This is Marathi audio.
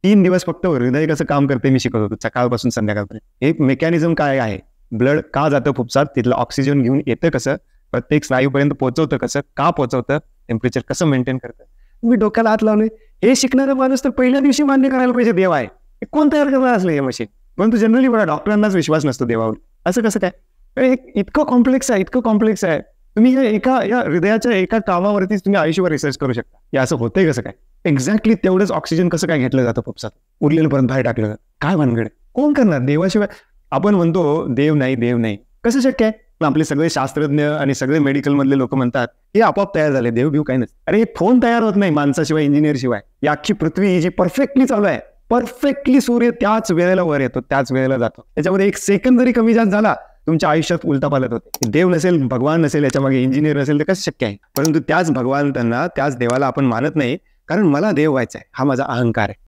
3 दिवस फक्त हृदय कसं काम करते मी शिकत होतो सकाळपासून संध्याकाळपर्यंत. एक मेकॅनिझम काय आहे, ब्लड का जातं फुफ्सात, तिथलं ऑक्सिजन घेऊन येतं कसं, प्रत्येक स्नायूपर्यंत पोहोचवतं कसं, का पोहोचवतं, टेम्परेचर कसं मेंटेन करतं. मी डोक्याला हात लावले. हे शिकणारा माणूस तर पहिल्या दिवशी मान्य करायला पाहिजे देव आहे. कोण तयार करणार असलं हे मशीन. परंतु जनरली बघा डॉक्टरांनाच विश्वास नसतो देवावर. असं कसं काय, इतकं कॉम्प्लेक्स आहे, इतकं कॉम्प्लेक्स आहे. तुम्ही या हृदयाच्या एका कामावरतीच तुम्ही आयुष्यभर रिसर्च करू शकता. हे असं होतंय कसं काय, एक्झॅक्टली तेवढंच ऑक्सिजन कसं काय घेतलं जातं फुफ्सात, उरलेलं पर्यंत बाहेर टाकलं जातं. काय भानगड, कोण करणार देवाशिवाय. आपण म्हणतो देव नाही देव नाही, कसं शक्य आहे. आपले सगळे शास्त्रज्ञ आणि सगळे मेडिकल मधले लोक म्हणतात हे आपोआप तयार झाले, देव काय नसते. अरे फोन तयार होत नाही माणसाशिवाय, इंजिनियर शिवाय. ही अख्खी पृथ्वी ही जी परफेक्टली चालू आहे, परफेक्टली सूर्य त्याच वेळेला वर येतो, त्याच वेळेला जातो. त्याच्यामध्ये 1 सेकंद जरी कमी जास्त झाला तुमच्या आयुष्यात उलटापालट होते. देव नसेल, भगवान नसेल, याच्यामागे इंजिनियर नसेल तर कसं शक्य आहे. परंतु त्याच भगवान त्यांना, त्याच देवाला आपण मानत नाही, कारण मला देव व्हायचं आहे, हा माझा अहंकार आहे.